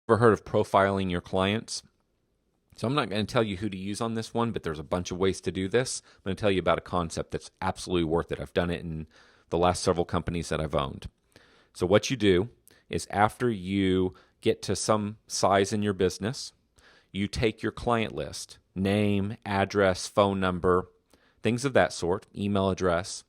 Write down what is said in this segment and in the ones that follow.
Ever heard of profiling your clients? So I'm not going to tell you who to use on this one, but there's a bunch of ways to do this. I'm going to tell you about a concept that's absolutely worth it. I've done it in the last several companies that I've owned. So what you do is after you get to some size in your business, you take your client list, name, address, phone number, things of that sort, email address,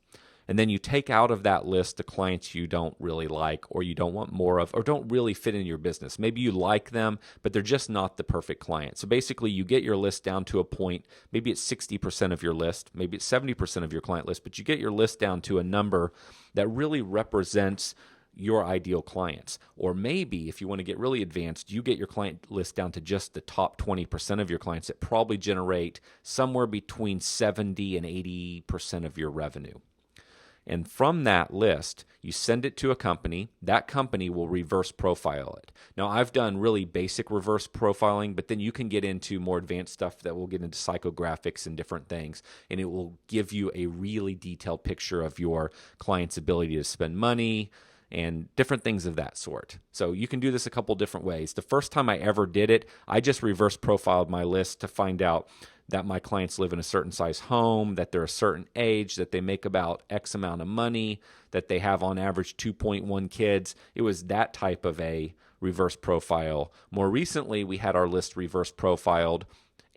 and then you take out of that list the clients you don't really like or you don't want more of or don't really fit in your business. Maybe you like them, but they're just not the perfect client. So basically, you get your list down to a point, maybe it's 60% of your list, maybe it's 70% of your client list, but you get your list down to a number that really represents your ideal clients. Or maybe if you want to get really advanced, you get your client list down to just the top 20% of your clients that probably generate somewhere between 70 and 80% of your revenue. And from that list, you send it to a company. That company will reverse profile it. Now, I've done really basic reverse profiling, but then you can get into more advanced stuff that will get into psychographics and different things, and it will give you a really detailed picture of your client's ability to spend money and different things of that sort. So you can do this a couple different ways. The first time I ever did it, I just reverse profiled my list to find out that my clients live in a certain size home, that they're a certain age, that they make about X amount of money, that they have on average 2.1 kids. It was that type of a reverse profile. More recently, we had our list reverse profiled,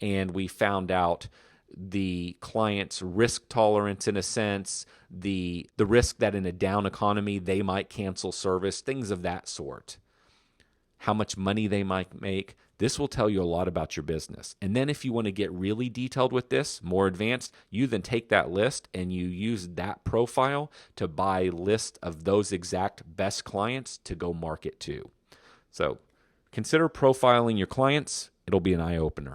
and we found out the client's risk tolerance in a sense, the risk that in a down economy they might cancel service, things of that sort, how much money they might make. This will tell you a lot about your business. And then if you want to get really detailed with this, more advanced, you then take that list and you use that profile to buy a list of those exact best clients to go market to. So consider profiling your clients. It'll be an eye-opener.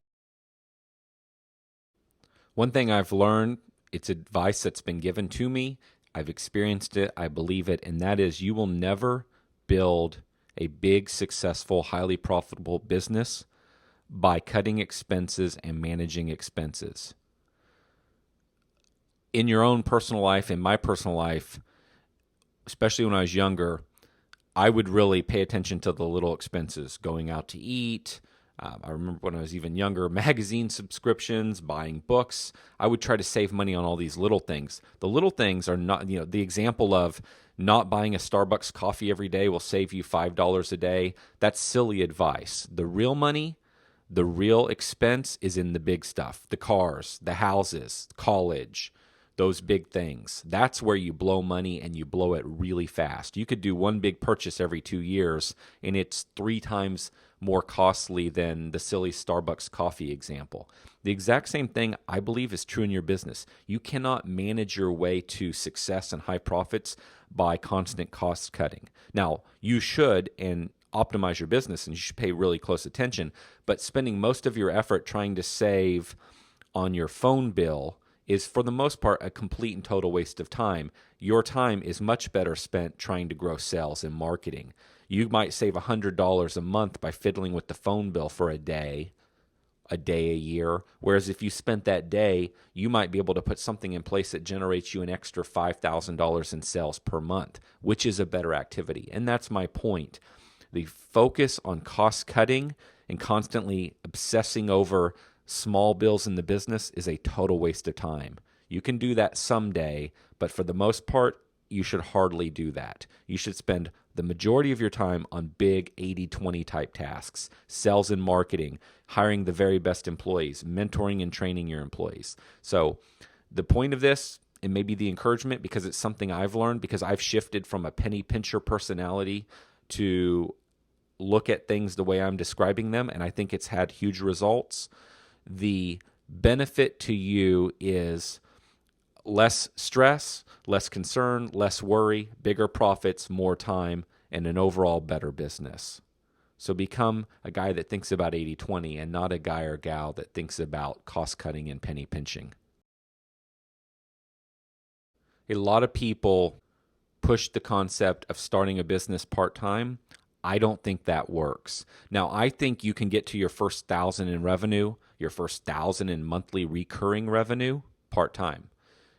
One thing I've learned, it's advice that's been given to me. I've experienced it. I believe it. And that is you will never build a big, successful, highly profitable business by cutting expenses and managing expenses. In your own personal life, in my personal life, especially when I was younger, I would really pay attention to the little expenses, going out to eat. I remember when I was even younger, magazine subscriptions, buying books. I would try to save money on all these little things. The little things are not, the example of not buying a Starbucks coffee every day will save you $5 a day. That's silly advice. The real money, the real expense is in the big stuff, the cars, the houses, college, those big things. That's where you blow money and you blow it really fast. You could do one big purchase every 2 years and it's 3 times more costly than the silly Starbucks coffee example. The exact same thing I believe is true in your business. You cannot manage your way to success and high profits by constant cost cutting. Now, you should and optimize your business and you should pay really close attention, but spending most of your effort trying to save on your phone bill is for the most part a complete and total waste of time. Your time is much better spent trying to grow sales and marketing. You might save $100 a month by fiddling with the phone bill for a day a year, whereas if you spent that day, you might be able to put something in place that generates you an extra $5,000 in sales per month, which is a better activity. And that's my point. The focus on cost cutting and constantly obsessing over small bills in the business is a total waste of time. You can do that someday, but for the most part, you should hardly do that. You should spend the majority of your time on big 80-20 type tasks, sales and marketing, hiring the very best employees, mentoring and training your employees. So the point of this, and maybe the encouragement, because it's something I've learned, because I've shifted from a penny pincher personality to look at things the way I'm describing them, and I think it's had huge results. The benefit to you is less stress, less concern, less worry, bigger profits, more time, and an overall better business. So become a guy that thinks about 80-20 and not a guy or gal that thinks about cost cutting and penny pinching. A lot of people push the concept of starting a business part-time. I don't think that works. Now, I think you can get to your first 1,000 in revenue, your first 1,000 in monthly recurring revenue part-time.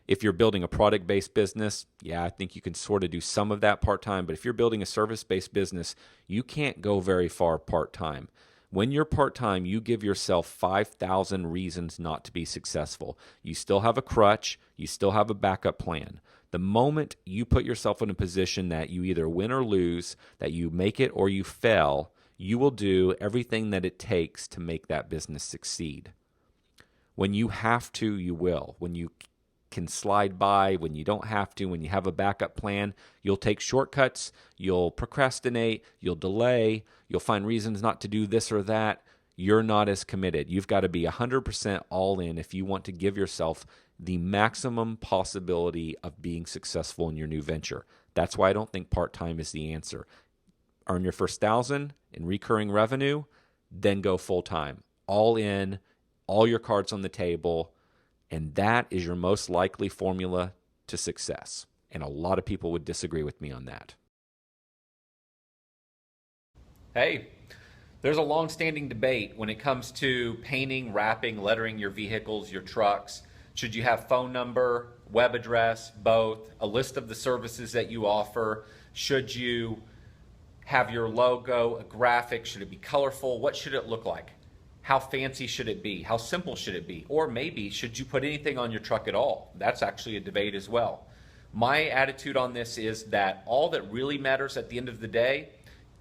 If you're building a product-based business, yeah, I think you can sort of do some of that part-time. But if you're building a service-based business, you can't go very far part-time. When you're part-time, you give yourself 5,000 reasons not to be successful. You still have a crutch. You still have a backup plan. The moment you put yourself in a position that you either win or lose, that you make it or you fail, you will do everything that it takes to make that business succeed. When you have to, you will. When you can slide by, when you don't have to, when you have a backup plan, you'll take shortcuts, you'll procrastinate, you'll delay, you'll find reasons not to do this or that. You're not as committed. You've got to be 100% all in if you want to give yourself the maximum possibility of being successful in your new venture. That's why I don't think part-time is the answer. Earn your first 1,000 in recurring revenue, then go full-time. All in, all your cards on the table, and that is your most likely formula to success. And a lot of people would disagree with me on that. Hey, there's a long-standing debate when it comes to painting, wrapping, lettering your vehicles, your trucks. Should you have phone number, web address, both, a list of the services that you offer? Should you have your logo, a graphic? Should it be colorful? What should it look like? How fancy should it be? How simple should it be? Or maybe, should you put anything on your truck at all? That's actually a debate as well. My attitude on this is that all that really matters at the end of the day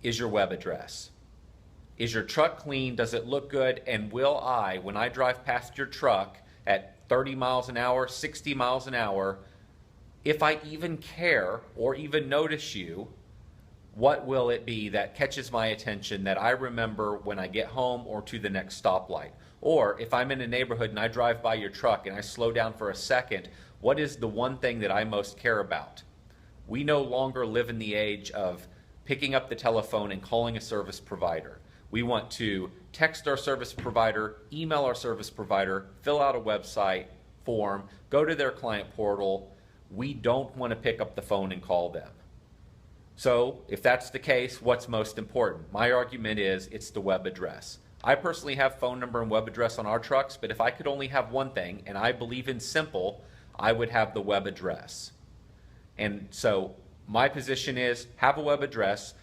is your web address. Is your truck clean? Does it look good? And will I, when I drive past your truck at 30 miles an hour, 60 miles an hour, if I even care or even notice you, what will it be that catches my attention that I remember when I get home or to the next stoplight? Or if I'm in a neighborhood and I drive by your truck and I slow down for a second, what is the one thing that I most care about? We no longer live in the age of picking up the telephone and calling a service provider. We want to text our service provider, email our service provider, fill out a website form, go to their client portal. We don't want to pick up the phone and call them. So if that's the case, what's most important? My argument is it's the web address. I personally have phone number and web address on our trucks, but if I could only have one thing, and I believe in simple, I would have the web address. And so my position is have a web address,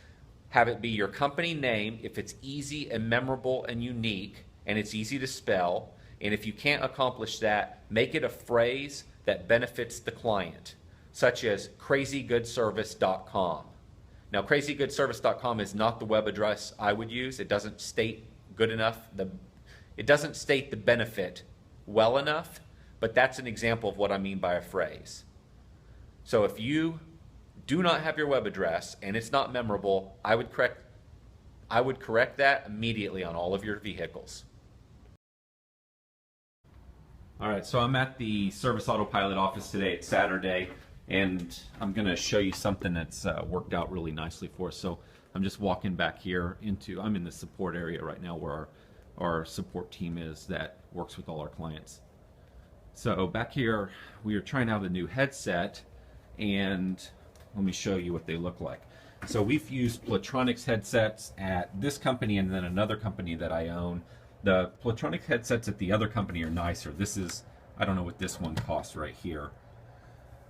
have it be your company name if it's easy and memorable and unique and it's easy to spell. And if you can't accomplish that, make it a phrase that benefits the client, such as crazygoodservice.com. Now, crazygoodservice.com is not the web address I would use. It doesn't state good enough. It doesn't state the benefit well enough, but that's an example of what I mean by a phrase. So if you do not have your web address and it's not memorable, I would correct that immediately on all of your vehicles. All right, so I'm at the Service Autopilot office today. It's Saturday. And I'm going to show you something that's worked out really nicely for us. So I'm just walking back here I'm in the support area right now where our support team is that works with all our clients. So back here, we are trying out a new headset, and let me show you what they look like. So we've used Platronics headsets at this company and then another company that I own. The Platronics headsets at the other company are nicer. I don't know what this one costs right here.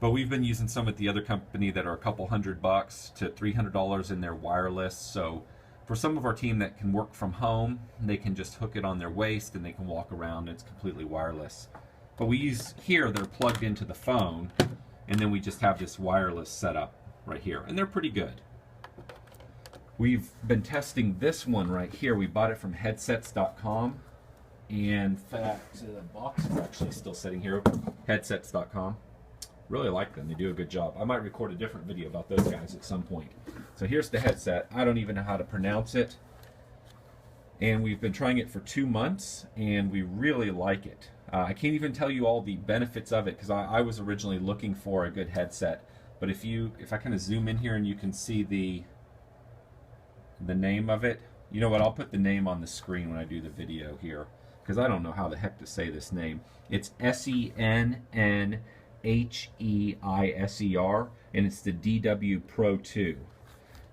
But we've been using some at the other company that are a couple $100 to $300 and they're wireless. So for some of our team that can work from home, they can just hook it on their waist and they can walk around. It's completely wireless. But we use here, they're plugged into the phone, and then we just have this wireless setup right here. And they're pretty good. We've been testing this one right here. We bought it from headsets.com. And in fact, the box is actually still sitting here, headsets.com. Really like them. They do a good job. I might record a different video about those guys at some point. So here's the headset. I don't even know how to pronounce it. And we've been trying it for 2 months, and we really like it. I can't even tell you all the benefits of it because I was originally looking for a good headset. But if I kind of zoom in here and you can see the name of it. You know what? I'll put the name on the screen when I do the video here because I don't know how the heck to say this name. It's SENNHEISER, and it's the DW Pro 2.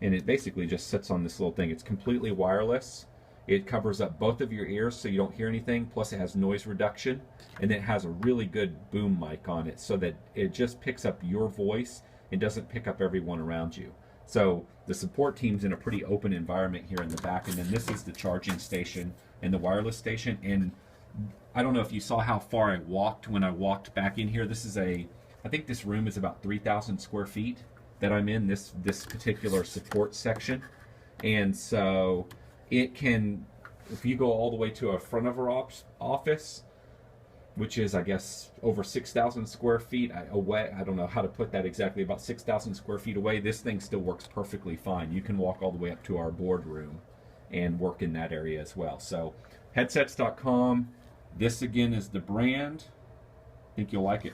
And it basically just sits on this little thing. It's completely wireless, It covers up both of your ears so you don't hear anything. Plus, it has noise reduction, and it has a really good boom mic on it so that it just picks up your voice and doesn't pick up everyone around you. So the support team's in a pretty open environment here in the back, and then this is the charging station and the wireless station. And I don't know if you saw how far I walked when I walked back in here. I think this room is about 3,000 square feet that I'm in, this particular support section. And so it can, if you go all the way to a front of our office, which is, I guess, over 6,000 square feet away. I don't know how to put that exactly, about 6,000 square feet away. This thing still works perfectly fine. You can walk all the way up to our boardroom and work in that area as well. So headsets.com. This, again, is the brand. I think you'll like it.